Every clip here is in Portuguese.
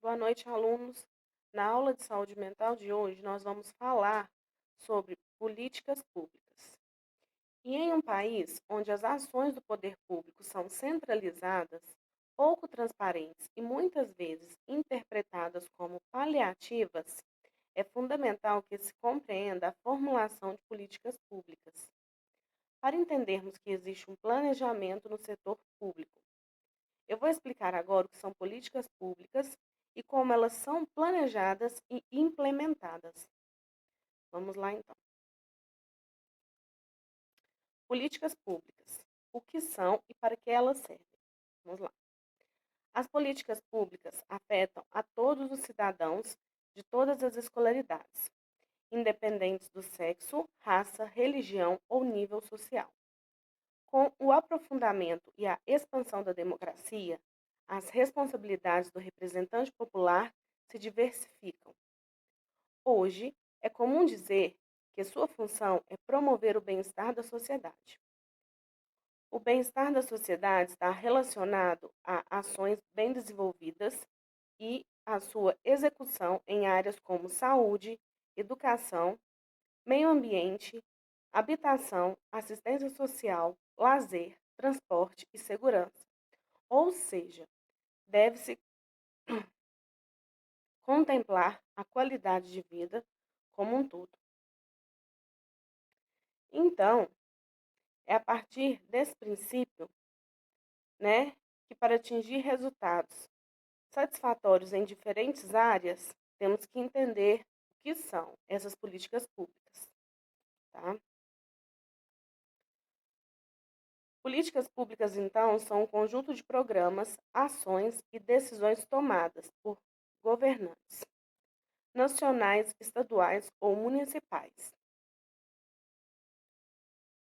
Boa noite, alunos. Na aula de saúde mental de hoje, nós vamos falar sobre políticas públicas. E em um país onde as ações do poder público são centralizadas, pouco transparentes e muitas vezes interpretadas como paliativas, é fundamental que se compreenda a formulação de políticas públicas. Para entendermos que existe um planejamento no setor público, eu vou explicar agora o que são políticas públicas e como elas são planejadas e implementadas. Vamos lá então. Políticas públicas. O que são e para que elas servem? Vamos lá. As políticas públicas afetam a todos os cidadãos de todas as escolaridades, independentes do sexo, raça, religião ou nível social. Com o aprofundamento e a expansão da democracia, as responsabilidades do representante popular se diversificam. Hoje, é comum dizer que sua função é promover o bem-estar da sociedade. O bem-estar da sociedade está relacionado a ações bem desenvolvidas e a sua execução em áreas como saúde, educação, meio ambiente, habitação, assistência social, lazer, transporte e segurança. Ou seja, deve-se contemplar a qualidade de vida como um todo. Então, é a partir desse princípio, né, que para atingir resultados satisfatórios em diferentes áreas, temos que entender o que são essas políticas públicas, tá? Políticas públicas, então, são um conjunto de programas, ações e decisões tomadas por governantes nacionais, estaduais ou municipais,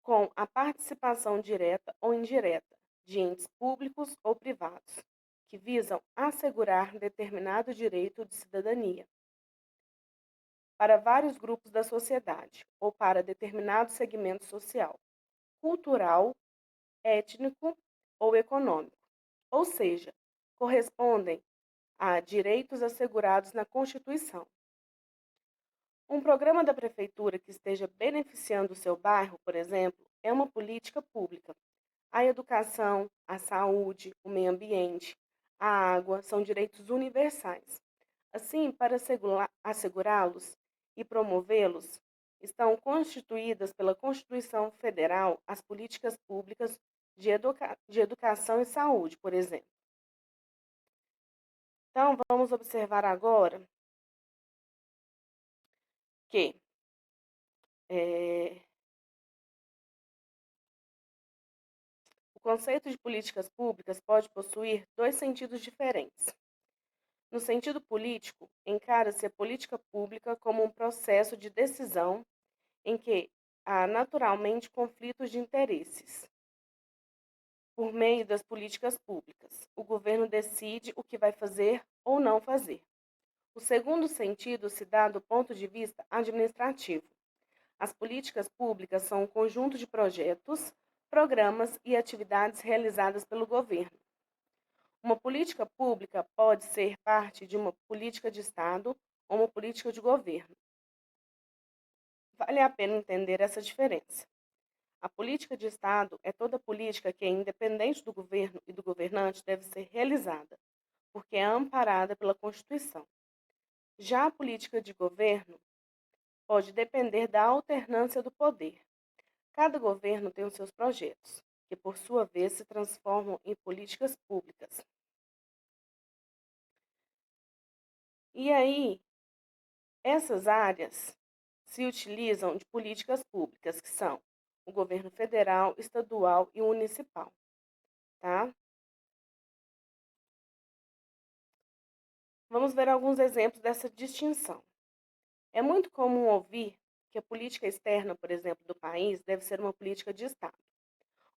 com a participação direta ou indireta de entes públicos ou privados, que visam assegurar determinado direito de cidadania para vários grupos da sociedade ou para determinado segmento social, cultural, étnico ou econômico, ou seja, correspondem a direitos assegurados na Constituição. Um programa da prefeitura que esteja beneficiando o seu bairro, por exemplo, é uma política pública. A educação, a saúde, o meio ambiente, a água são direitos universais. Assim, para assegurá-los e promovê-los, estão constituídas pela Constituição Federal as políticas públicas de educação e saúde, por exemplo. Então, vamos observar agora que eh, o conceito de políticas públicas pode possuir dois sentidos diferentes. No sentido político, encara-se a política pública como um processo de decisão em que há naturalmente conflitos de interesses. Por meio das políticas públicas, o governo decide o que vai fazer ou não fazer. O segundo sentido se dá do ponto de vista administrativo. As políticas públicas são um conjunto de projetos, programas e atividades realizadas pelo governo. Uma política pública pode ser parte de uma política de Estado ou uma política de governo. Vale a pena entender essa diferença. A política de Estado é toda política que, independente do governo e do governante, deve ser realizada, porque é amparada pela Constituição. Já a política de governo pode depender da alternância do poder. Cada governo tem os seus projetos, que por sua vez se transformam em políticas públicas. E aí, essas áreas se utilizam de políticas públicas, que são o governo federal, estadual e municipal, tá? Vamos ver alguns exemplos dessa distinção. É muito comum ouvir que a política externa, por exemplo, do país deve ser uma política de Estado,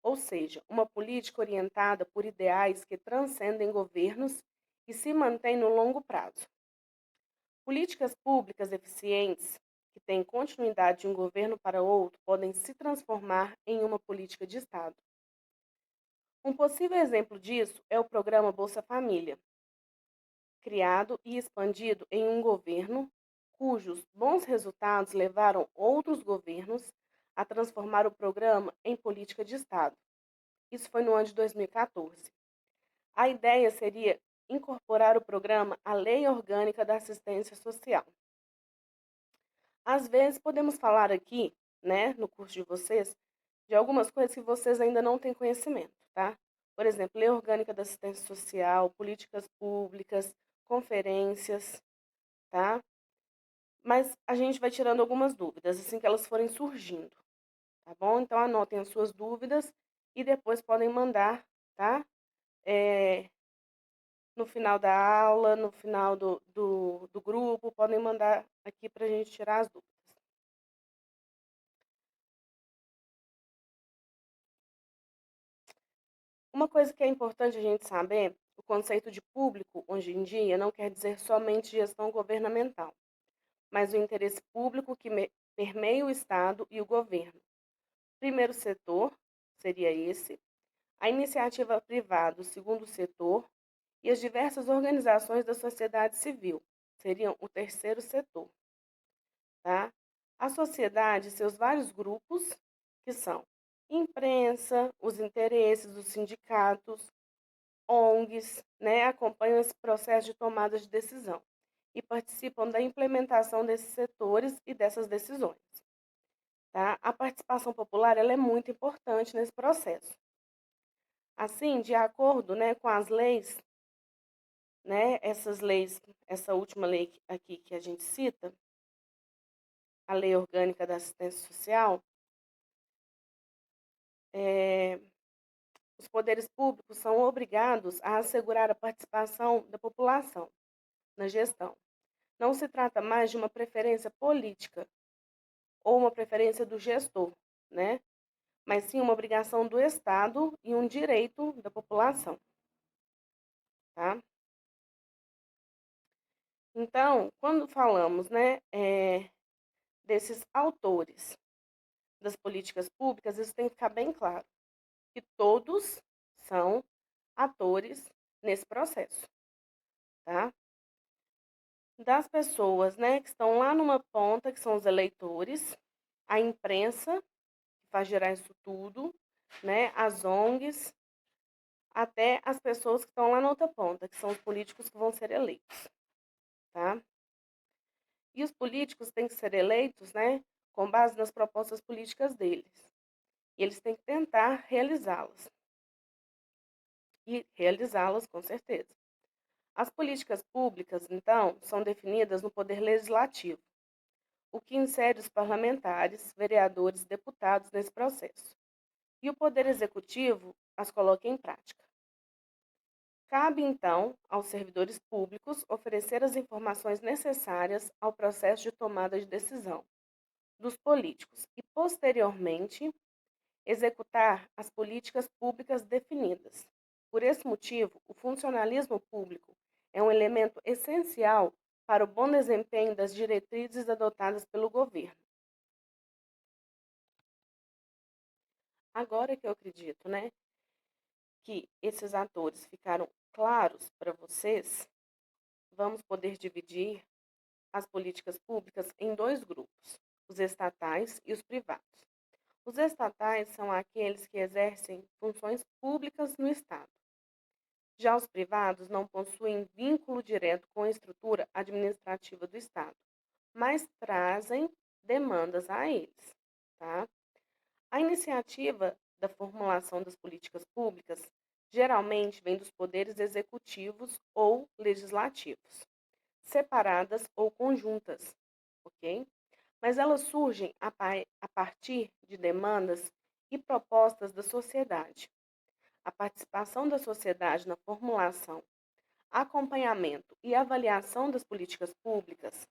ou seja, uma política orientada por ideais que transcendem governos e se mantém no longo prazo. Políticas públicas eficientes, que têm continuidade de um governo para outro, podem se transformar em uma política de Estado. Um possível exemplo disso é o programa Bolsa Família, criado e expandido em um governo cujos bons resultados levaram outros governos a transformar o programa em política de Estado. Isso foi no ano de 2014. A ideia seria incorporar o programa à Lei Orgânica da Assistência Social. Às vezes podemos falar aqui, né, no curso de vocês, de algumas coisas que vocês ainda não têm conhecimento, tá? Por exemplo, Lei Orgânica da Assistência Social, políticas públicas, conferências, tá? Mas a gente vai tirando algumas dúvidas, assim que elas forem surgindo, tá bom? Então anotem as suas dúvidas e depois podem mandar, tá? É, no final da aula, no final do grupo, podem mandar aqui para a gente tirar as dúvidas. Uma coisa que é importante a gente saber, o conceito de público hoje em dia não quer dizer somente gestão governamental, mas o interesse público que permeia o Estado e o governo. Primeiro setor seria esse, a iniciativa privada, o segundo setor, e as diversas organizações da sociedade civil seriam o terceiro setor, tá? A sociedade, seus vários grupos, que são imprensa, os interesses, os sindicatos, ONGs, né, acompanham esse processo de tomada de decisão e participam da implementação desses setores e dessas decisões. Tá? A participação popular ela é muito importante nesse processo. Assim, de acordo, né, com as leis, né, essas leis, essa última lei aqui que a gente cita, a Lei Orgânica da Assistência Social, é, os poderes públicos são obrigados a assegurar a participação da população na gestão. Não se trata mais de uma preferência política ou uma preferência do gestor, né? Mas sim uma obrigação do Estado e um direito da população, tá? Então, quando falamos, né, desses autores das políticas públicas, isso tem que ficar bem claro, que todos são atores nesse processo, tá? Das pessoas, né, que estão lá numa ponta, que são os eleitores, a imprensa, que faz gerar isso tudo, né, as ONGs, até as pessoas que estão lá na outra ponta, que são os políticos que vão ser eleitos, tá? E os políticos têm que ser eleitos, né, com base nas propostas políticas deles. E eles têm que tentar realizá-las. E realizá-las com certeza. As políticas públicas, então, são definidas no poder legislativo, o que insere os parlamentares, vereadores e deputados nesse processo. E o poder executivo as coloca em prática. Cabe, então, aos servidores públicos oferecer as informações necessárias ao processo de tomada de decisão dos políticos e, posteriormente, executar as políticas públicas definidas. Por esse motivo, o funcionalismo público é um elemento essencial para o bom desempenho das diretrizes adotadas pelo governo. Agora que eu acredito, né, que esses atores ficaram claros para vocês, vamos poder dividir as políticas públicas em dois grupos, os estatais e os privados. Os estatais são aqueles que exercem funções públicas no Estado. Já os privados não possuem vínculo direto com a estrutura administrativa do Estado, mas trazem demandas a eles. Tá? A iniciativa da formulação das políticas públicas geralmente vem dos poderes executivos ou legislativos, separadas ou conjuntas, ok? Mas elas surgem a partir de demandas e propostas da sociedade. A participação da sociedade na formulação, acompanhamento e avaliação das políticas públicas,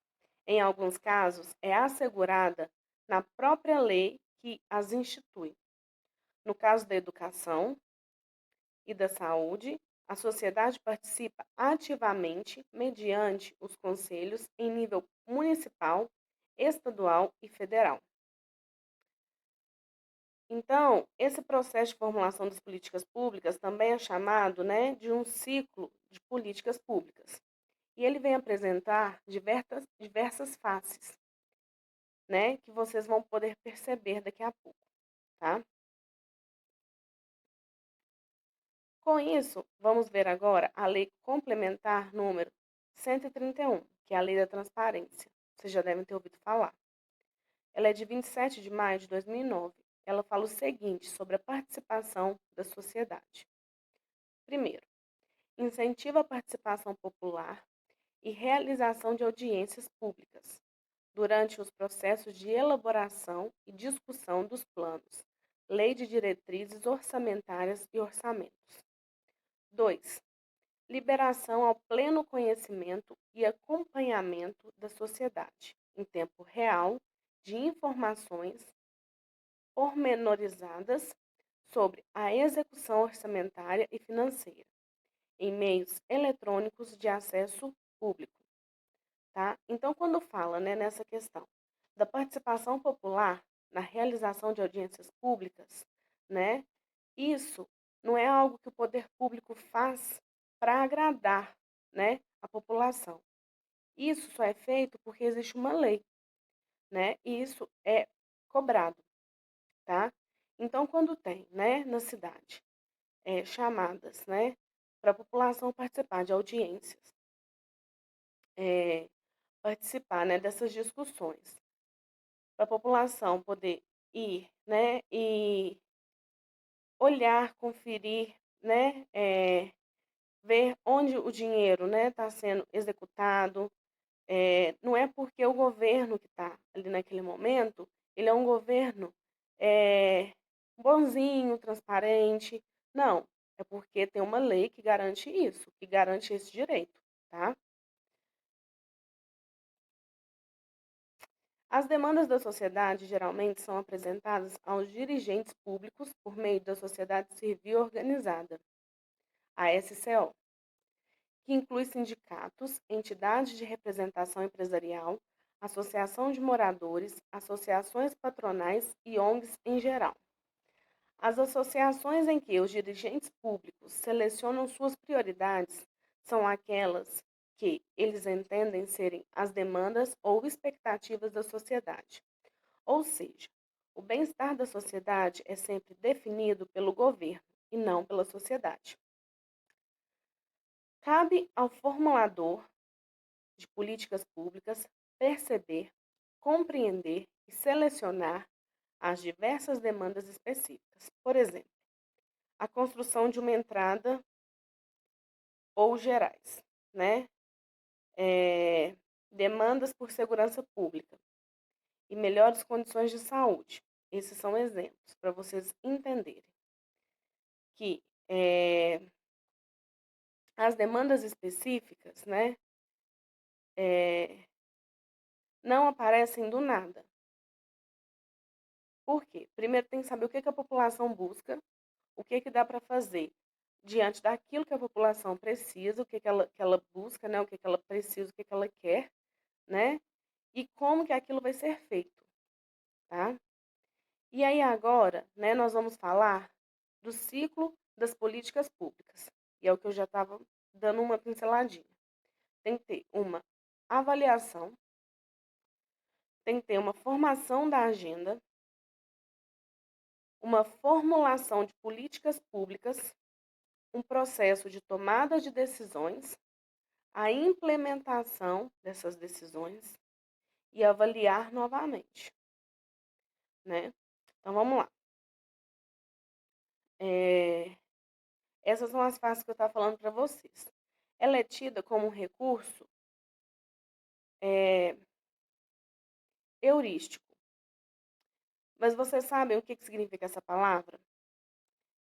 em alguns casos, é assegurada na própria lei que as institui. No caso da educação e da saúde, a sociedade participa ativamente mediante os conselhos em nível municipal, estadual e federal. Então, esse processo de formulação das políticas públicas também é chamado, né, de um ciclo de políticas públicas. E ele vem apresentar diversas faces, né, que vocês vão poder perceber daqui a pouco, tá? Com isso, vamos ver agora a Lei Complementar número 131, que é a Lei da Transparência. Vocês já devem ter ouvido falar. Ela é de 27 de maio de 2009. Ela fala o seguinte sobre a participação da sociedade. Primeiro, incentiva a participação popular e realização de audiências públicas durante os processos de elaboração e discussão dos planos, lei de diretrizes orçamentárias e orçamentos. 2. Liberação ao pleno conhecimento e acompanhamento da sociedade, em tempo real, de informações pormenorizadas sobre a execução orçamentária e financeira, em meios eletrônicos de acesso público. Tá? Então, quando fala, né, nessa questão da participação popular na realização de audiências públicas, né, isso não é algo que o poder público faz para agradar, né, a população. Isso só é feito porque existe uma lei, né, e isso é cobrado, tá? Então, quando tem, né, na cidade, chamadas, né, para a população participar de audiências, participar, né, dessas discussões, para a população poder ir, né, e olhar, conferir, né, ver onde o dinheiro, né, está sendo executado. Não é porque o governo que está ali naquele momento, ele é um governo é, bonzinho, transparente. Não, é porque tem uma lei que garante isso, que garante esse direito, tá? As demandas da sociedade geralmente são apresentadas aos dirigentes públicos por meio da Sociedade Civil Organizada, a SCO, que inclui sindicatos, entidades de representação empresarial, associação de moradores, associações patronais e ONGs em geral. As associações em que os dirigentes públicos selecionam suas prioridades são aquelas que eles entendem serem as demandas ou expectativas da sociedade. Ou seja, o bem-estar da sociedade é sempre definido pelo governo e não pela sociedade. Cabe ao formulador de políticas públicas perceber, compreender e selecionar as diversas demandas específicas. Por exemplo, a construção de uma entrada ou gerais, né? Demandas por segurança pública e melhores condições de saúde. Esses são exemplos para vocês entenderem que as demandas específicas, né, não aparecem do nada. Por quê? Primeiro tem que saber o que a população busca, o que dá para fazer diante daquilo que a população precisa, o que ela busca, né, o que ela precisa, o que ela quer, né, e como que aquilo vai ser feito, tá? E aí agora, né, nós vamos falar do ciclo das políticas públicas, e é o que eu já estava dando uma pinceladinha. Tem que ter uma avaliação, tem que ter uma formação da agenda, uma formulação de políticas públicas, um processo de tomada de decisões, a implementação dessas decisões e avaliar novamente, né? Então vamos lá. Essas são as fases que eu estava falando para vocês. Ela é tida como um recurso heurístico. Mas vocês sabem o que significa essa palavra?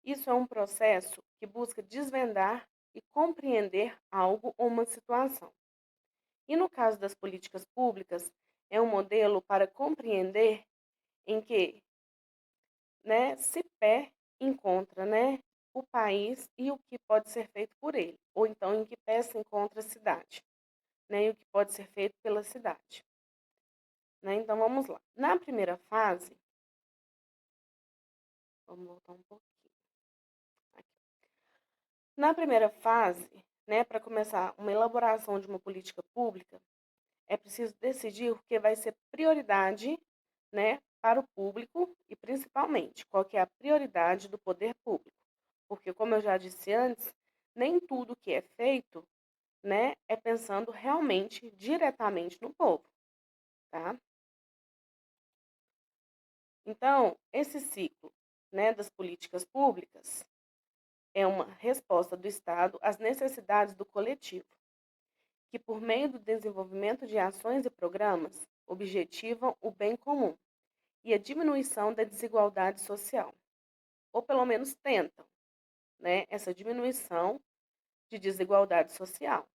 Isso é um processo que busca desvendar e compreender algo ou uma situação. E no caso das políticas públicas, é um modelo para compreender em que, né, se pé encontra, né, o país e o que pode ser feito por ele, ou então em que pé se encontra a cidade, né, e o que pode ser feito pela cidade. Né? Então vamos lá. Na primeira fase, vamos voltar um pouquinho. Aqui. Na primeira fase, né, para começar uma elaboração de uma política pública, é preciso decidir o que vai ser prioridade, né, para o público e principalmente qual que é a prioridade do poder público. Porque, como eu já disse antes, nem tudo que é feito, né, é pensando realmente diretamente no povo, tá? Então, esse ciclo, né, das políticas públicas é uma resposta do Estado às necessidades do coletivo, que por meio do desenvolvimento de ações e programas objetivam o bem comum e a diminuição da desigualdade social, ou pelo menos tentam, né, essa diminuição de desigualdade social.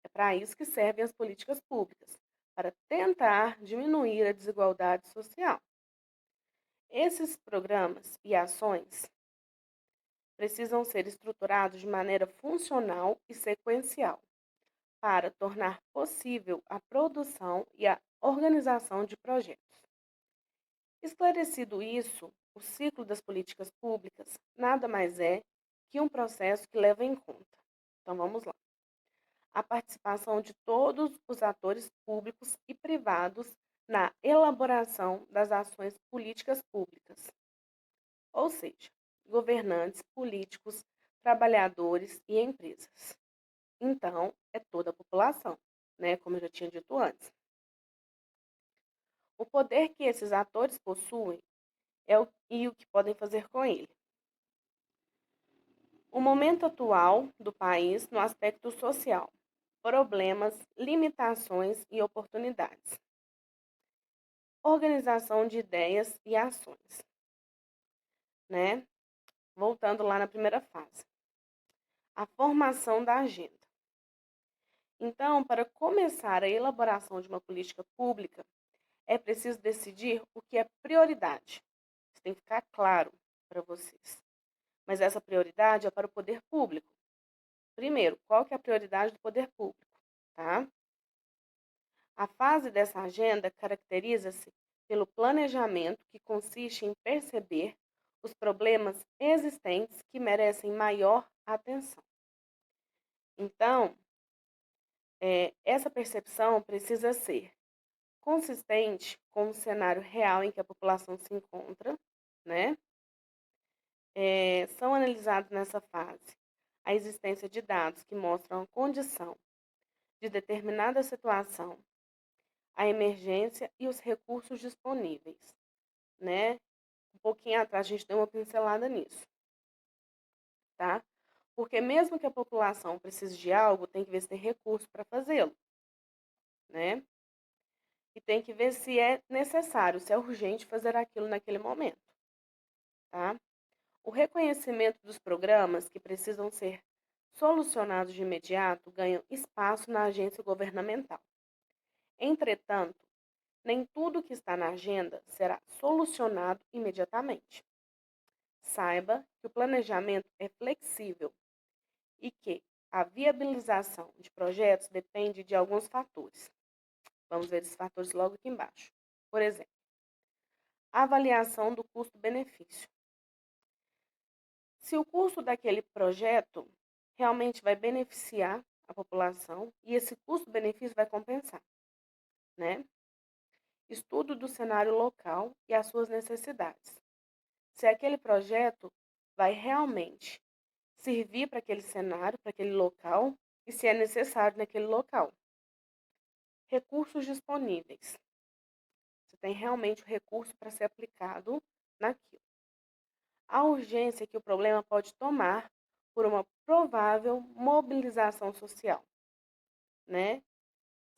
É para isso que servem as políticas públicas, para tentar diminuir a desigualdade social. Esses programas e ações precisam ser estruturados de maneira funcional e sequencial, para tornar possível a produção e a organização de projetos. Esclarecido isso, o ciclo das políticas públicas nada mais é que um processo que leva em conta. Então vamos lá. A participação de todos os atores públicos e privados na elaboração das ações políticas públicas, ou seja, governantes, políticos, trabalhadores e empresas. Então, é toda a população, né, como eu já tinha dito antes. O poder que esses atores possuem e o que podem fazer com ele. O momento atual do país no aspecto social, problemas, limitações e oportunidades. Organização de ideias e ações, né? Voltando lá na primeira fase, a formação da agenda. Então, para começar a elaboração de uma política pública, é preciso decidir o que é prioridade. Isso tem que ficar claro para vocês. Mas essa prioridade é para o poder público. Primeiro, qual que é a prioridade do poder público, tá? A fase dessa agenda caracteriza-se pelo planejamento, que consiste em perceber os problemas existentes que merecem maior atenção. Então, essa percepção precisa ser consistente com o cenário real em que a população se encontra, né? São analisados nessa fase a existência de dados que mostram a condição de determinada situação, a emergência e os recursos disponíveis, né? Um pouquinho atrás a gente deu uma pincelada nisso, tá? Porque mesmo que a população precise de algo, tem que ver se tem recurso para fazê-lo, né? E tem que ver se é necessário, se é urgente fazer aquilo naquele momento, tá? O reconhecimento dos programas que precisam ser solucionados de imediato ganham espaço na agência governamental. Entretanto, nem tudo que está na agenda será solucionado imediatamente. Saiba que o planejamento é flexível e que a viabilização de projetos depende de alguns fatores. Vamos ver esses fatores logo aqui embaixo. Por exemplo, avaliação do custo-benefício. Se o custo daquele projeto realmente vai beneficiar a população e esse custo-benefício vai compensar, né? Estudo do cenário local e as suas necessidades. Se aquele projeto vai realmente servir para aquele cenário, para aquele local e se é necessário naquele local. Recursos disponíveis. Você tem realmente o recurso para ser aplicado naquilo. A urgência que o problema pode tomar por uma provável mobilização social, né?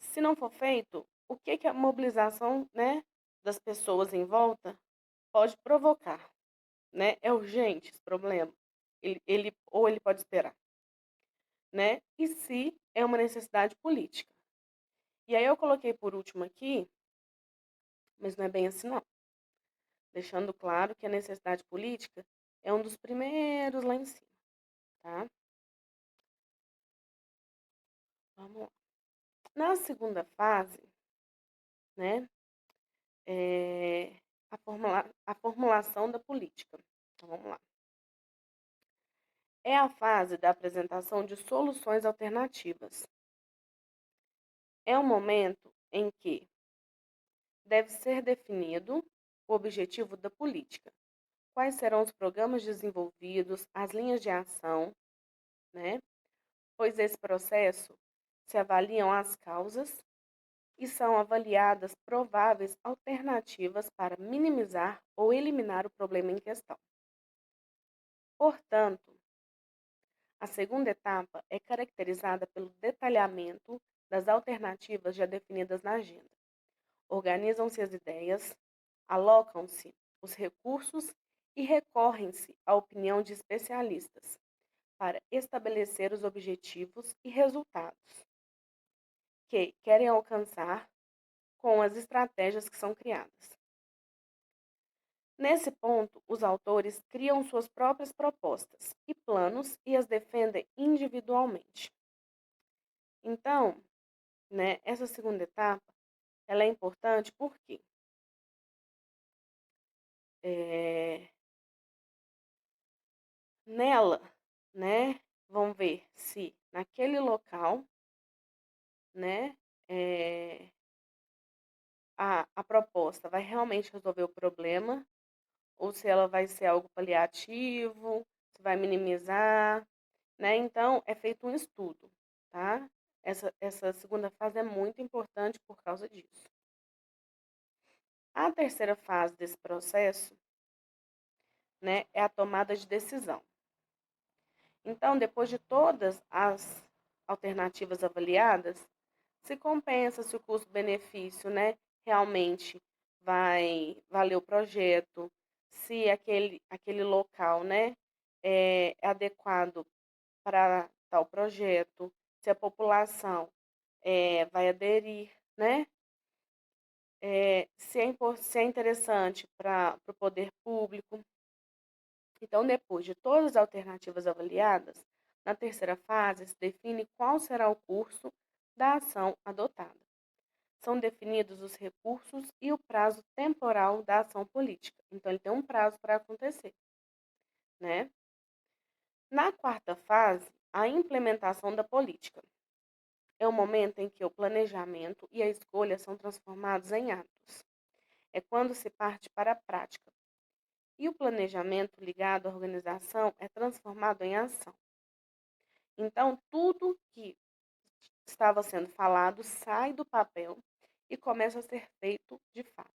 Se não for feito, o que que a mobilização, né, das pessoas em volta pode provocar, né? É urgente esse problema? Ou ele pode esperar, né? E se é uma necessidade política? E aí eu coloquei por último aqui, mas não é bem assim não. Deixando claro que a necessidade política é um dos primeiros lá em cima, tá? Vamos lá. Na segunda fase, né, é a formulação da política. Então, vamos lá. É a fase da apresentação de soluções alternativas. É o momento em que deve ser definido o objetivo da política. Quais serão os programas desenvolvidos, as linhas de ação, né? Pois esse processo se avaliam as causas e são avaliadas prováveis alternativas para minimizar ou eliminar o problema em questão. Portanto, a segunda etapa é caracterizada pelo detalhamento das alternativas já definidas na agenda. Organizam-se as ideias, alocam-se os recursos e recorrem-se à opinião de especialistas para estabelecer os objetivos e resultados que querem alcançar com as estratégias que são criadas. Nesse ponto, os autores criam suas próprias propostas e planos e as defendem individualmente. Então, né, essa segunda etapa, ela é importante porque é, nela, né, vão ver se naquele local, né, é, a proposta vai realmente resolver o problema ou se ela vai ser algo paliativo, se vai minimizar, né? Então, é feito um estudo, tá? Essa segunda fase é muito importante por causa disso. A terceira fase desse processo, né, é a tomada de decisão. Então, depois de todas as alternativas avaliadas, se compensa se o custo-benefício, né, realmente vai valer o projeto, se aquele local, né, é adequado para tal projeto, se a população vai aderir, né, se é interessante para o poder público. Então, depois de todas as alternativas avaliadas, na terceira fase se define qual será o curso da ação adotada. São definidos os recursos e o prazo temporal da ação política. Então, ele tem um prazo para acontecer, né? Na quarta fase, a implementação da política. É o momento em que o planejamento e a escolha são transformados em atos. É quando se parte para a prática. E o planejamento ligado à organização é transformado em ação. Então, tudo que estava sendo falado sai do papel e começa a ser feito de fato.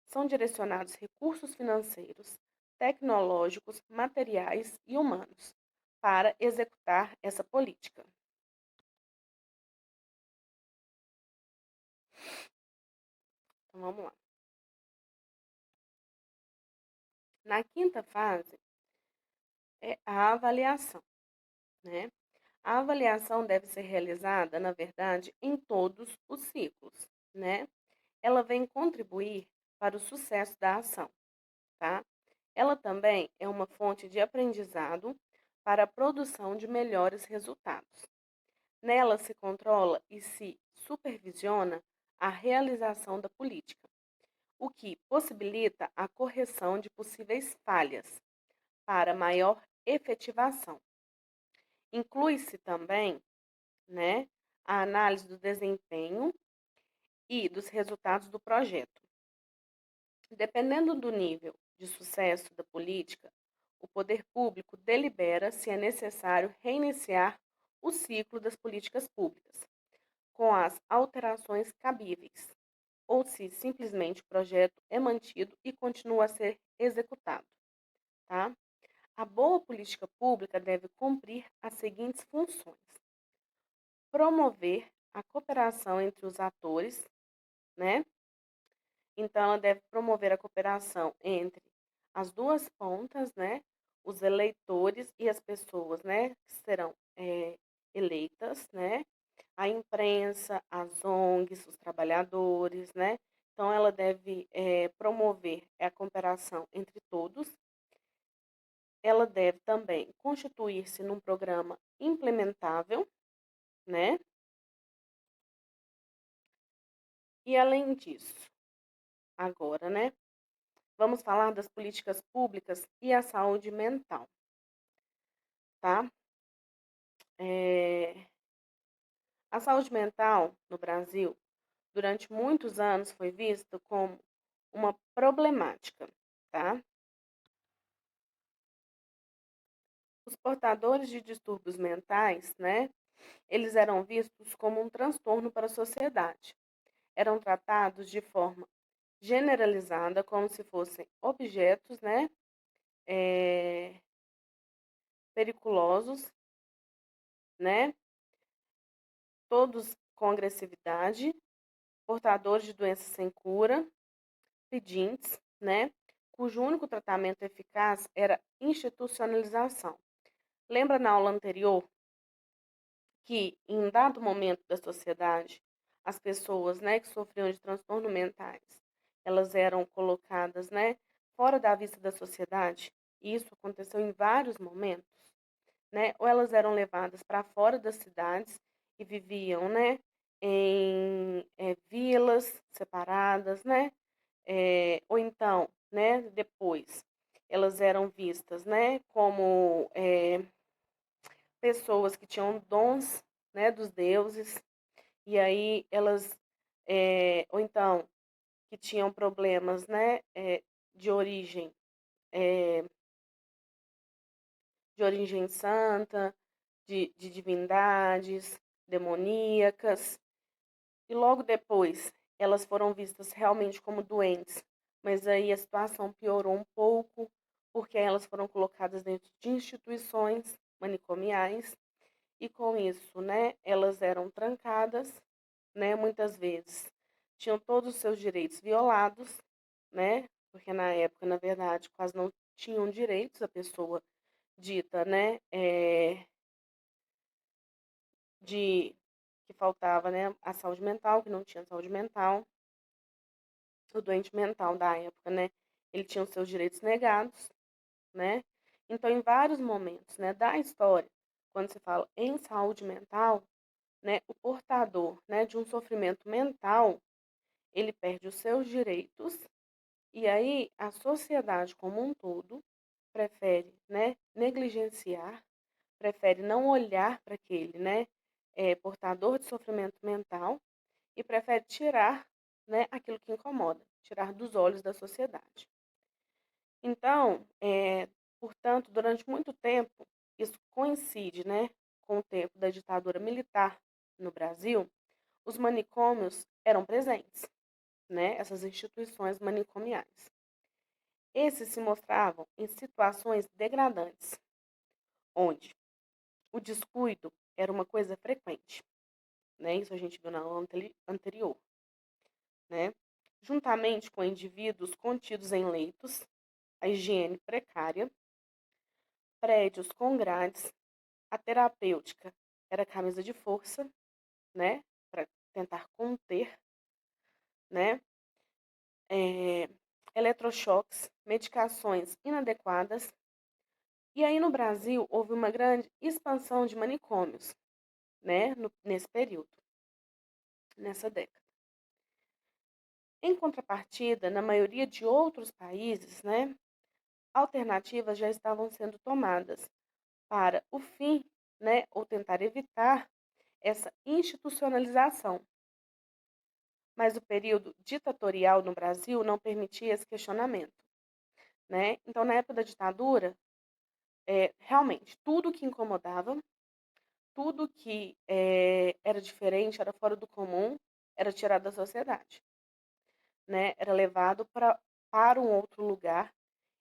São direcionados recursos financeiros, tecnológicos, materiais e humanos para executar essa política. Então, vamos lá. Na quinta fase é a avaliação, né? A avaliação deve ser realizada, na verdade, em todos os ciclos, né? Ela vem contribuir para o sucesso da ação, tá? Ela também é uma fonte de aprendizado para a produção de melhores resultados. Nela se controla e se supervisiona a realização da política, o que possibilita a correção de possíveis falhas para maior efetivação. Inclui-se também, né, a análise do desempenho e dos resultados do projeto. Dependendo do nível de sucesso da política, o poder público delibera se é necessário reiniciar o ciclo das políticas públicas, com as alterações cabíveis, ou se simplesmente o projeto é mantido e continua a ser executado, tá? A boa política pública deve cumprir as seguintes funções: promover a cooperação entre os atores, né? Então, ela deve promover a cooperação entre as duas pontas, né? Os eleitores e as pessoas, né? Que serão eleitas, né? A imprensa, as ONGs, os trabalhadores, né? Então, ela deve promover a cooperação entre todos. Ela deve também constituir-se num programa implementável, né? E além disso, agora, né? Vamos falar das políticas públicas e a saúde mental. tá? Eh, a saúde mental no Brasil, durante muitos anos, foi vista como uma problemática, tá? Os portadores de distúrbios mentais, né, eles eram vistos como um transtorno para a sociedade. Eram tratados de forma generalizada, como se fossem objetos, né, eh, periculosos, né, todos com agressividade, portadores de doenças sem cura, pedintes, né, cujo único tratamento eficaz era institucionalização. Lembra na aula anterior que em um dado momento da sociedade, as pessoas, né, que sofriam de transtornos mentais, elas eram colocadas, né, fora da vista da sociedade, e isso aconteceu em vários momentos, né, ou elas eram levadas para fora das cidades e viviam, né, em vilas separadas, né, ou então, né, depois elas eram vistas, né, como pessoas que tinham dons, né, dos deuses, e aí elas, ou então que tinham problemas, né, de origem, eh, de origem santa, de divindades demoníacas, e logo depois elas foram vistas realmente como doentes, mas aí a situação piorou um pouco, porque elas foram colocadas dentro de instituições manicomiais, e com isso, né, elas eram trancadas, né, muitas vezes tinham todos os seus direitos violados, né, porque na época, na verdade, quase não tinham direitos a pessoa dita, né, de que faltava, né, a saúde mental, que não tinha saúde mental, o doente mental da época, né, ele tinha os seus direitos negados, né. Então, em vários momentos, né, da história, quando se fala em saúde mental, né, o portador, né, de um sofrimento mental, ele perde os seus direitos, e aí a sociedade como um todo prefere, né, negligenciar, prefere não olhar para aquele, né, portador de sofrimento mental e prefere tirar, né, aquilo que incomoda, tirar dos olhos da sociedade. Então, portanto, durante muito tempo, isso coincide, né, com o tempo da ditadura militar no Brasil, os manicômios eram presentes, né, essas instituições manicomiais. Esses se mostravam em situações degradantes, onde o descuido era uma coisa frequente, né, isso a gente viu na aula anterior, né, juntamente com indivíduos contidos em leitos, a higiene precária, prédios com grades, a terapêutica era camisa de força, né, para tentar conter, né, eh, eletrochoques, medicações inadequadas. E aí no Brasil houve uma grande expansão de manicômios, né, nesse período, nessa década. Em contrapartida, na maioria de outros países, né, alternativas já estavam sendo tomadas para o fim, né, ou tentar evitar essa institucionalização. Mas o período ditatorial no Brasil não permitia esse questionamento, né? Então, na época da ditadura, realmente, tudo que incomodava, tudo que era diferente, era fora do comum, era tirado da sociedade, né? Era levado para um outro lugar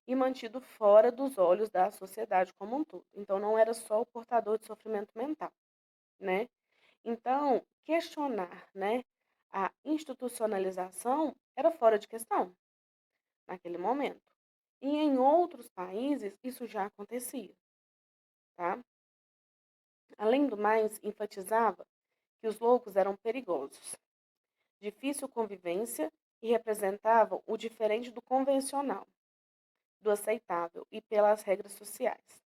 e mantido fora dos olhos da sociedade como um todo. Então, não era só o portador de sofrimento mental, né? Então, questionar, né, a institucionalização era fora de questão naquele momento. E em outros países isso já acontecia, tá? Além do mais, enfatizava que os loucos eram perigosos, difícil convivência e representavam o diferente do convencional, do aceitável e pelas regras sociais.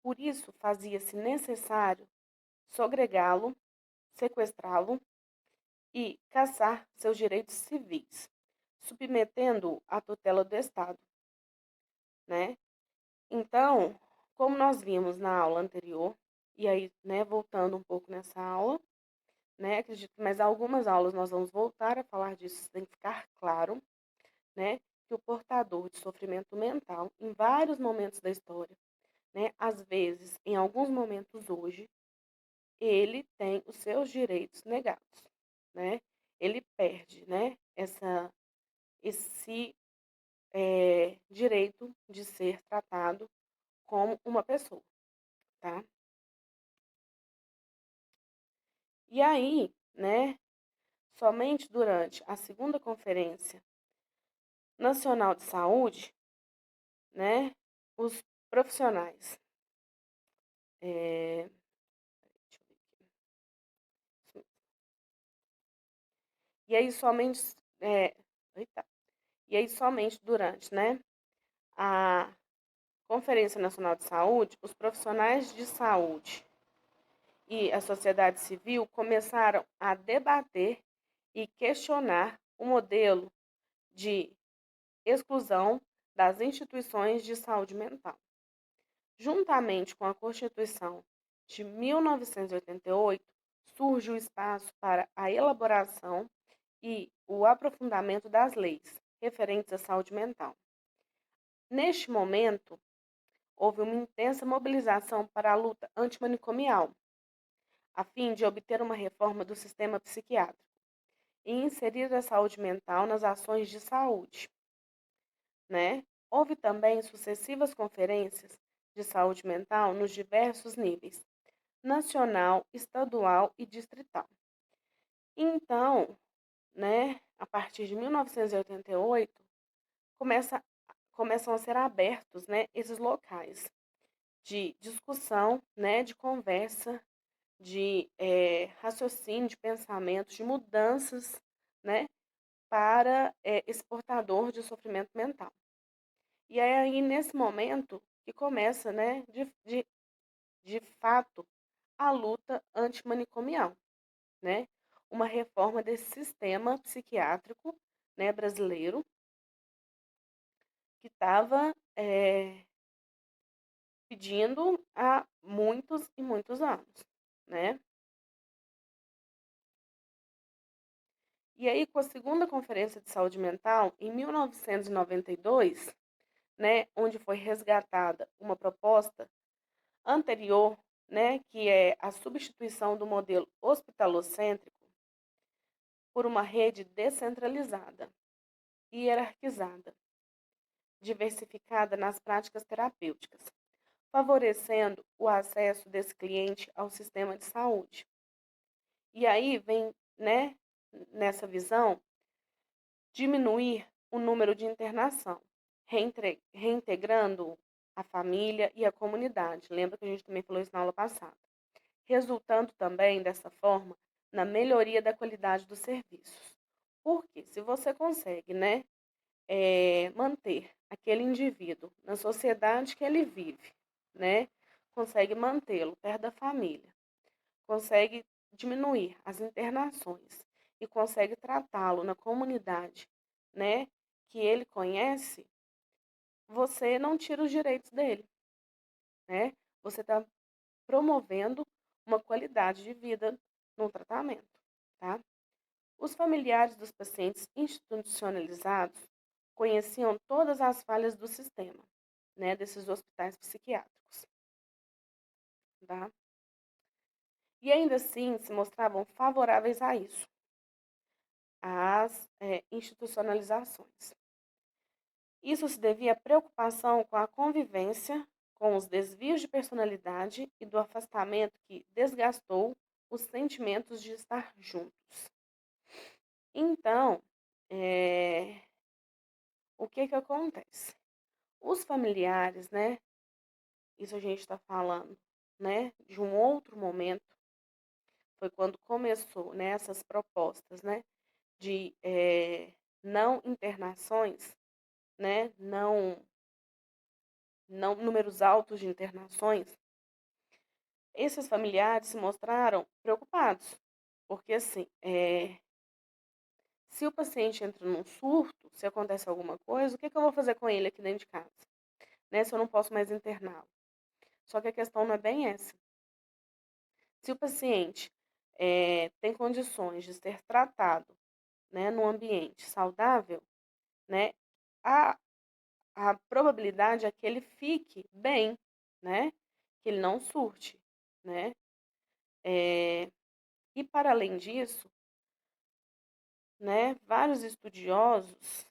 Por isso, fazia-se necessário segregá-lo, sequestrá-lo e caçar seus direitos civis, submetendo-o à tutela do Estado, né? Então, como nós vimos na aula anterior, e aí, né, voltando um pouco nessa aula, né, acredito que mais algumas aulas nós vamos voltar a falar disso, isso tem que ficar claro, né, que o portador de sofrimento mental, em vários momentos da história, né, às vezes, em alguns momentos hoje, ele tem os seus direitos negados, né? Ele perde, né, esse direito de ser tratado como uma pessoa, tá? E aí, né, somente durante a segunda Conferência Nacional de Saúde, né, os profissionais, deixa eu ver aqui, e aí somente, é, eita, e aí somente durante, né, a Conferência Nacional de Saúde, os profissionais de saúde e a sociedade civil começaram a debater e questionar o modelo de exclusão das instituições de saúde mental. Juntamente com a Constituição de 1988, surge o espaço para a elaboração e o aprofundamento das leis referentes à saúde mental. Neste momento, houve uma intensa mobilização para a luta antimanicomial, a fim de obter uma reforma do sistema psiquiátrico e inserir a saúde mental nas ações de saúde, né? Houve também sucessivas conferências de saúde mental nos diversos níveis, nacional, estadual e distrital. Então, né, a partir de 1988, começam a ser abertos, né, esses locais de discussão, né, de conversa, de raciocínio, de pensamentos, de mudanças, né, para esse portador de sofrimento mental. E é aí, nesse momento, que começa, né, de fato, a luta antimanicomial, né? Uma reforma desse sistema psiquiátrico, né, brasileiro, que estava pedindo há muitos e muitos anos, né? E aí, com a segunda Conferência de Saúde Mental, em 1992, né, onde foi resgatada uma proposta anterior, né, que é a substituição do modelo hospitalocêntrico por uma rede descentralizada e hierarquizada, diversificada nas práticas terapêuticas, favorecendo o acesso desse cliente ao sistema de saúde. E aí vem, né, nessa visão, diminuir o número de internação, reintegrando a família e a comunidade. Lembra que a gente também falou isso na aula passada. Resultando também, dessa forma, na melhoria da qualidade dos serviços. Porque se você consegue, né, manter aquele indivíduo na sociedade que ele vive, né, consegue mantê-lo perto da família, consegue diminuir as internações e consegue tratá-lo na comunidade, né, que ele conhece, você não tira os direitos dele, né? Você está promovendo uma qualidade de vida no tratamento, tá? Os familiares dos pacientes institucionalizados conheciam todas as falhas do sistema, né, desses hospitais psiquiátricos, tá? E ainda assim se mostravam favoráveis a isso, às institucionalizações. Isso se devia à preocupação com a convivência, com os desvios de personalidade e do afastamento que desgastou os sentimentos de estar juntos. Então, o que que acontece? Os familiares, né? Isso a gente está falando, né? De um outro momento, foi quando começou, né? Essas propostas, né? De não internações, né? Não números altos de internações. Esses familiares se mostraram preocupados, porque assim, se o paciente entra num surto, se acontece alguma coisa, o que que eu vou fazer com ele aqui dentro de casa? Né, se eu não posso mais interná-lo. Só que a questão não é bem essa. Se o paciente tem condições de ser tratado, né, num ambiente saudável, né, a, a probabilidade é que ele fique bem, né, que ele não surte, né. E para além disso, né, vários estudiosos,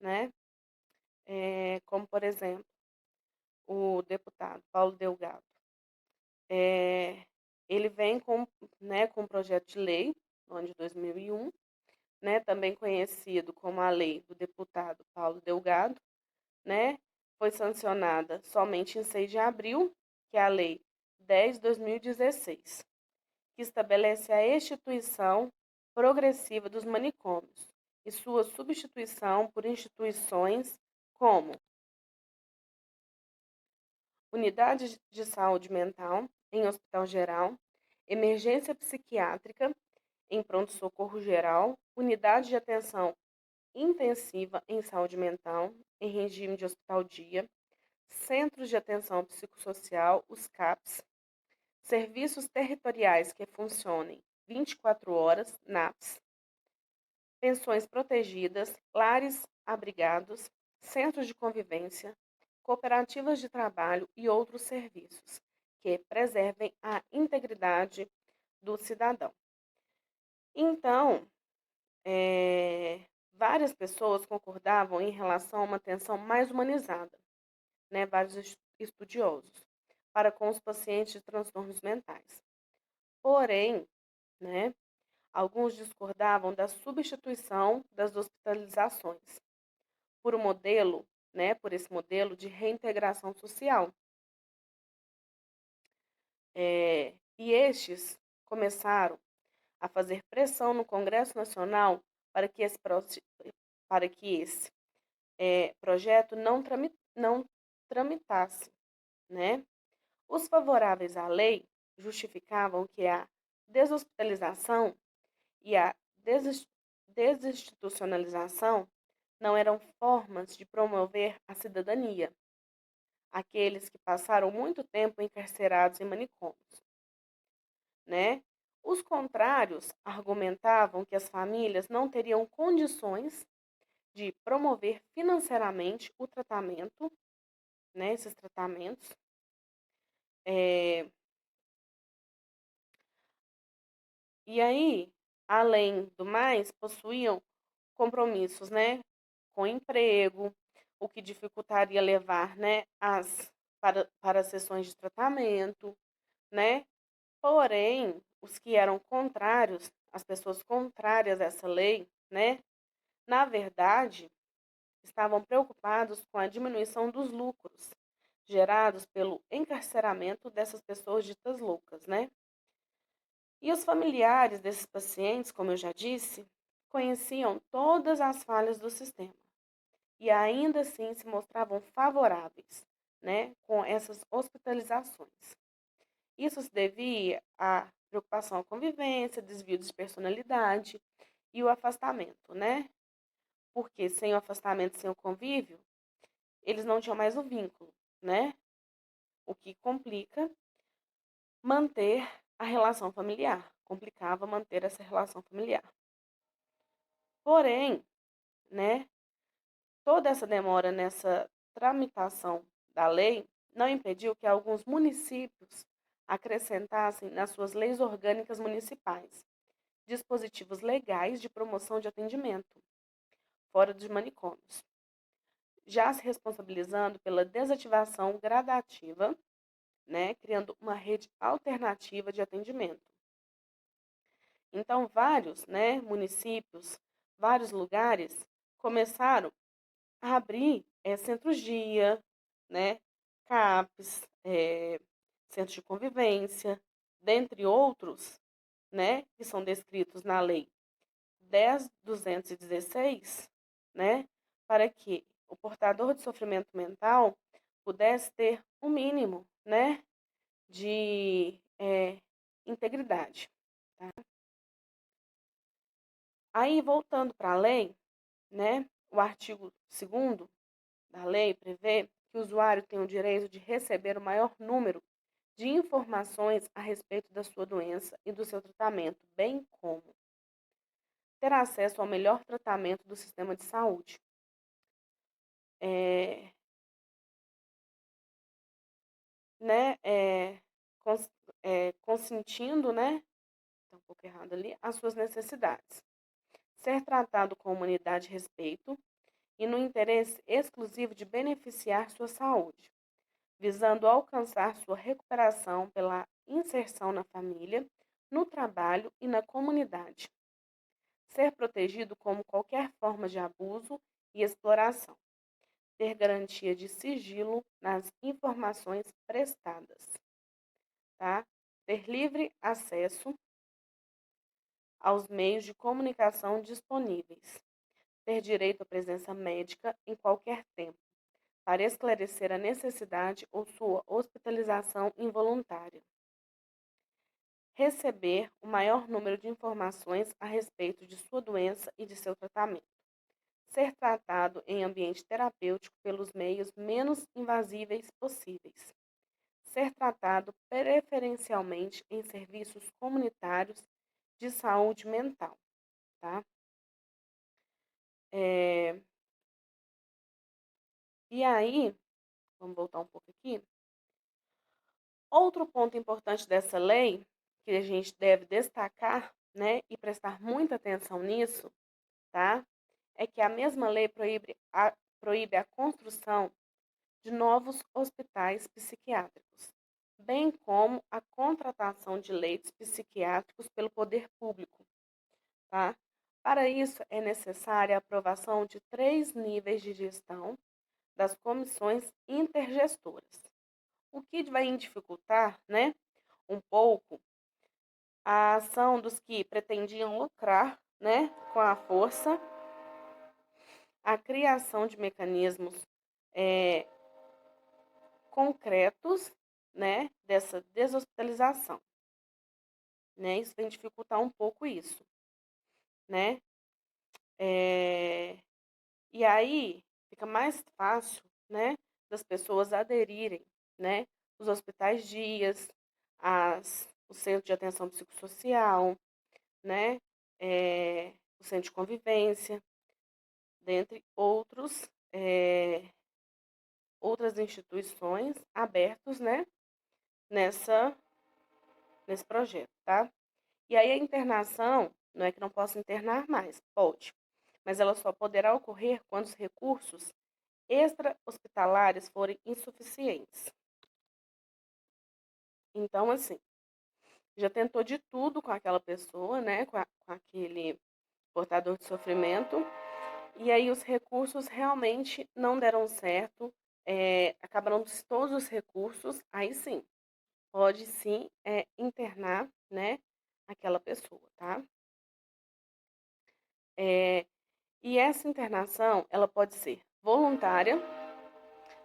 né, como por exemplo o deputado Paulo Delgado, eh, ele vem com um projeto de lei no ano de 2001, né, também conhecido como a lei do deputado Paulo Delgado, né, foi sancionada somente em 6 de abril, que é a lei 10/2016, que estabelece a instituição progressiva dos manicômios e sua substituição por instituições como unidade de saúde mental em hospital geral, emergência psiquiátrica em pronto-socorro geral, unidade de atenção intensiva em saúde mental em regime de hospital-dia, centros de atenção psicossocial, os CAPs, serviços territoriais que funcionem 24 horas, NAPS, pensões protegidas, lares abrigados, centros de convivência, cooperativas de trabalho e outros serviços que preservem a integridade do cidadão. Então, várias pessoas concordavam em relação a uma atenção mais humanizada, né, vários estudiosos, para com os pacientes de transtornos mentais. Porém, né, alguns discordavam da substituição das hospitalizações por um modelo, né, por esse modelo de reintegração social. E estes começaram a fazer pressão no Congresso Nacional para que esse projeto não tramitasse, né? Os favoráveis à lei justificavam que a deshospitalização e a desinstitucionalização não eram formas de promover a cidadania, aqueles que passaram muito tempo encarcerados em manicômios, né? Os contrários argumentavam que as famílias não teriam condições de promover financeiramente o tratamento, né, esses tratamentos, é, e aí, além do mais, possuíam compromissos, né, com emprego, o que dificultaria levar, né, para sessões de tratamento, né? Porém, os que eram contrários, as pessoas contrárias a essa lei, né, na verdade, estavam preocupados com a diminuição dos lucros gerados pelo encarceramento dessas pessoas ditas loucas, né? E os familiares desses pacientes, como eu já disse, conheciam todas as falhas do sistema e ainda assim se mostravam favoráveis, né, com essas hospitalizações. Isso se devia à preocupação com a convivência, desvio de personalidade e o afastamento, né? Porque sem o afastamento, sem o convívio, eles não tinham mais o vínculo, né? O que complica manter a relação familiar, complicava manter essa relação familiar. Porém, né, toda essa demora nessa tramitação da lei não impediu que alguns municípios acrescentassem nas suas leis orgânicas municipais dispositivos legais de promoção de atendimento fora dos manicômios, já se responsabilizando pela desativação gradativa, né, criando uma rede alternativa de atendimento. Então, vários, né, municípios, vários lugares começaram a abrir centros-dia, né, CAPs, centros de convivência, dentre outros, né, que são descritos na Lei 10.216, né, para que o portador de sofrimento mental pudesse ter o mínimo, né, de integridade. Tá? Aí, voltando para a lei, né, o artigo 2º da lei prevê que o usuário tem o direito de receber o maior número de informações a respeito da sua doença e do seu tratamento, bem como ter acesso ao melhor tratamento do sistema de saúde. É, né, cons- consentindo, né, tá um pouco errado ali, as suas necessidades. Ser tratado com humanidade e respeito e no interesse exclusivo de beneficiar sua saúde, visando alcançar sua recuperação pela inserção na família, no trabalho e na comunidade. Ser protegido como qualquer forma de abuso e exploração. Ter garantia de sigilo nas informações prestadas, tá? Ter livre acesso aos meios de comunicação disponíveis. Ter direito à presença médica em qualquer tempo, para esclarecer a necessidade ou sua hospitalização involuntária. Receber o maior número de informações a respeito de sua doença e de seu tratamento. Ser tratado em ambiente terapêutico pelos meios menos invasíveis possíveis. Ser tratado preferencialmente em serviços comunitários de saúde mental, tá? É, e aí, vamos voltar um pouco aqui. Outro ponto importante dessa lei, que a gente deve destacar, né, e prestar muita atenção nisso, tá? É que a mesma lei proíbe a construção de novos hospitais psiquiátricos, bem como a contratação de leitos psiquiátricos pelo poder público, tá? Para isso, é necessária a aprovação de 3 níveis de gestão das comissões intergestoras, o que vai dificultar, né, um pouco a ação dos que pretendiam lucrar, né, com a força, a criação de mecanismos é, concretos, né, dessa deshospitalização, né, isso vem dificultar um pouco isso, né, é, e aí fica mais fácil, né, das pessoas aderirem, né, os hospitais dias, o centro de atenção psicossocial, né, o centro de convivência, dentre outras instituições abertos, né, nessa, nesse projeto, tá? E aí a internação, não é que não possa internar mais, pode, mas ela só poderá ocorrer quando os recursos extra-hospitalares forem insuficientes. Então, assim, já tentou de tudo com aquela pessoa, né, com aquele portador de sofrimento, e aí os recursos realmente não deram certo, acabaram todos os recursos, aí sim, pode sim internar, né, aquela pessoa, tá? É, e essa internação, ela pode ser voluntária,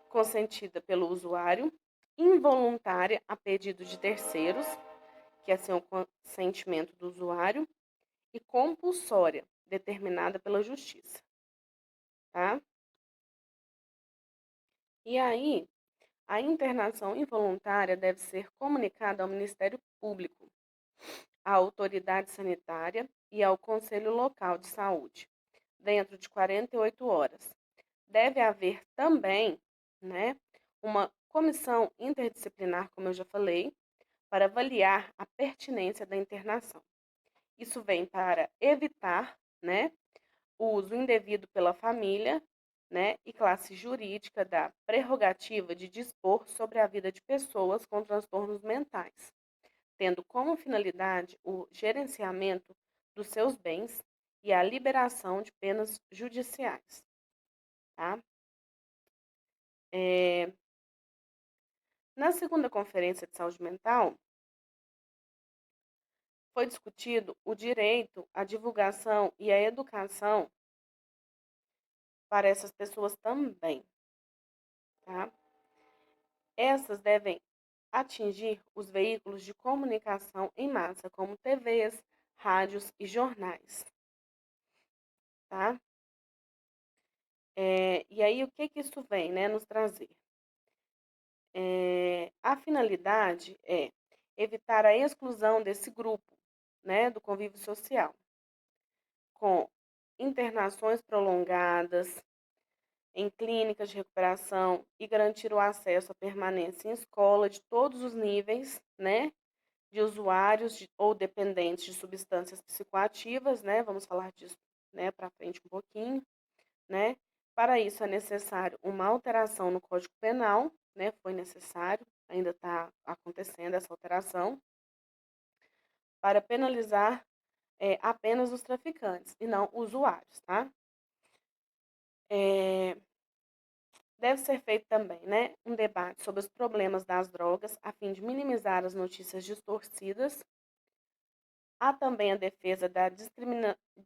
consentida pelo usuário, involuntária a pedido de terceiros, que é sem o consentimento do usuário, e compulsória, determinada pela justiça, tá? E aí, a internação involuntária deve ser comunicada ao Ministério Público, à autoridade sanitária e ao Conselho Local de Saúde, dentro de 48 horas. Deve haver também, né, uma comissão interdisciplinar, como eu já falei, para avaliar a pertinência da internação. Isso vem para evitar, né, o uso indevido pela família, né, e classe jurídica da prerrogativa de dispor sobre a vida de pessoas com transtornos mentais, tendo como finalidade o gerenciamento dos seus bens e a liberação de penas judiciais, tá? É, na segunda Conferência de Saúde Mental, foi discutido o direito à divulgação e à educação para essas pessoas também, tá? Essas devem atingir os veículos de comunicação em massa, como TVs, rádios e jornais, tá? E aí, o que que isso vem, né, nos trazer? A finalidade é evitar a exclusão desse grupo, né, do convívio social, com internações prolongadas em clínicas de recuperação e garantir o acesso à permanência em escola de todos os níveis, né, de usuários ou dependentes de substâncias psicoativas, né? Vamos falar disso, né, para frente um pouquinho, né? Para isso é necessário uma alteração no Código Penal, né? Foi necessário, ainda está acontecendo essa alteração, para penalizar apenas os traficantes e não usuários, tá? É, deve ser feito também, né, um debate sobre os problemas das drogas, a fim de minimizar as notícias distorcidas. Há também a defesa da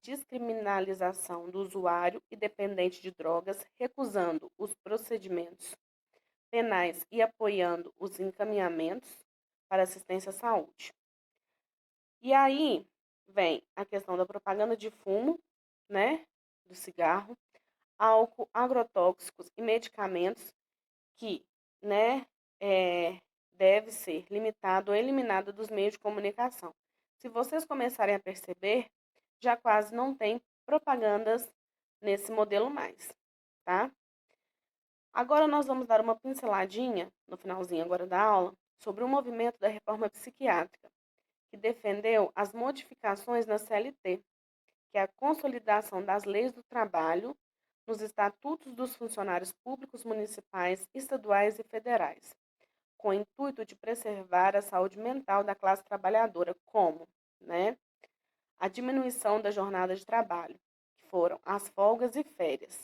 descriminalização do usuário e dependente de drogas, recusando os procedimentos penais e apoiando os encaminhamentos para assistência à saúde. E aí vem a questão da propaganda de fumo, né, do cigarro, álcool, agrotóxicos e medicamentos que, né, deve ser limitado ou eliminado dos meios de comunicação. Se vocês começarem a perceber, já quase não tem propagandas nesse modelo mais, tá? Agora nós vamos dar uma pinceladinha, no finalzinho agora da aula, sobre o movimento da reforma psiquiátrica, que defendeu as modificações na CLT, que é a consolidação das leis do trabalho nos estatutos dos funcionários públicos municipais, estaduais e federais, com o intuito de preservar a saúde mental da classe trabalhadora, como, né, a diminuição da jornada de trabalho, que foram as folgas e férias,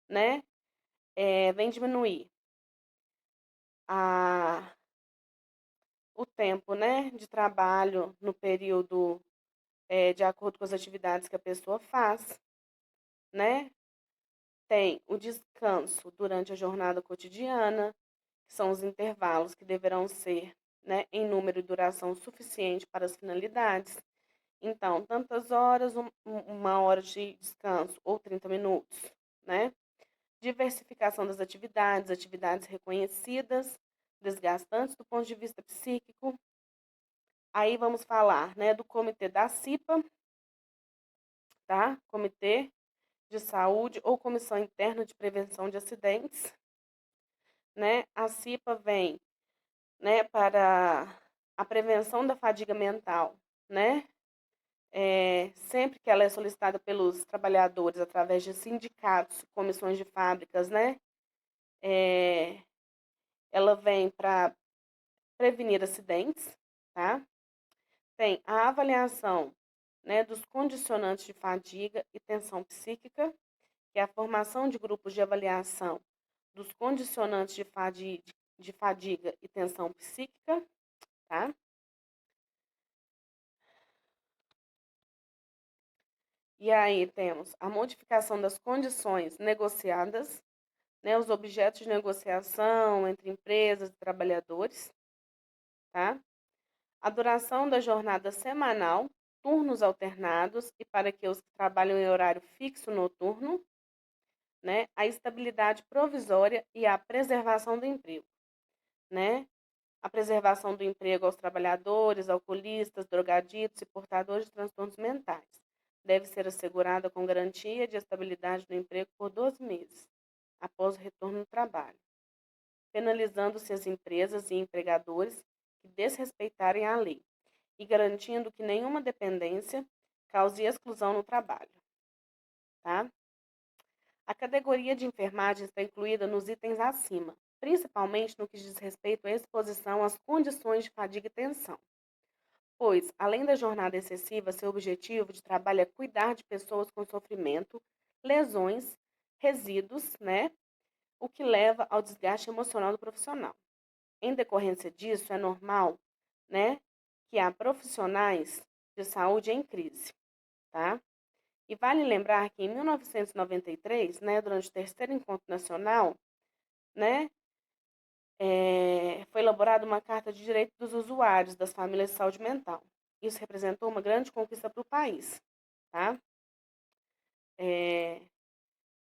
né, vem diminuir a, o tempo, né, de trabalho no período de acordo com as atividades que a pessoa faz, né, tem o descanso durante a jornada cotidiana, que são os intervalos que deverão ser, né, em número e duração suficiente para as finalidades. Então, tantas horas, uma hora de descanso ou 30 minutos, né? Diversificação das atividades, atividades reconhecidas, desgastantes do ponto de vista psíquico. Aí vamos falar, né, do comitê da CIPA, tá? Comitê de Saúde ou Comissão Interna de Prevenção de Acidentes, né? A CIPA vem, né, para a prevenção da fadiga mental, né? Sempre que ela é solicitada pelos trabalhadores através de sindicatos, comissões de fábricas, né? É, ela vem para prevenir acidentes, tá? Tem a avaliação, né, dos condicionantes de fadiga e tensão psíquica, que é a formação de grupos de avaliação dos condicionantes de fadiga e tensão psíquica, tá? E aí temos a modificação das condições negociadas, né, os objetos de negociação entre empresas e trabalhadores, tá? A duração da jornada semanal, turnos alternados e para que os que trabalham em horário fixo noturno, né? A estabilidade provisória e a preservação do emprego, né? A preservação do emprego aos trabalhadores, alcoolistas, drogaditos e portadores de transtornos mentais. Deve ser assegurada com garantia de estabilidade do emprego por 12 meses, após o retorno do trabalho, penalizando-se as empresas e empregadores que desrespeitarem a lei e garantindo que nenhuma dependência cause exclusão no trabalho, tá? A categoria de enfermagem está incluída nos itens acima, principalmente no que diz respeito à exposição às condições de fadiga e tensão, pois, além da jornada excessiva, seu objetivo de trabalho é cuidar de pessoas com sofrimento, lesões, resíduos, né? O que leva ao desgaste emocional do profissional. Em decorrência disso, é normal, né, que há profissionais de saúde em crise, tá? E vale lembrar que em 1993, né, durante o terceiro encontro nacional, né, foi elaborada uma Carta de Direito dos Usuários das Famílias de Saúde Mental. Isso representou uma grande conquista para o país, tá? É,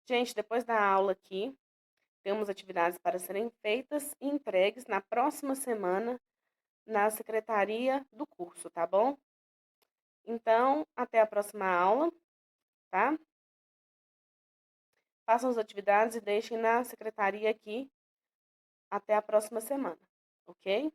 gente, depois da aula aqui, Temos atividades para serem feitas e entregues na próxima semana na secretaria do curso, tá bom? Então, até a próxima aula, tá? Façam as atividades e deixem na secretaria aqui até a próxima semana, ok?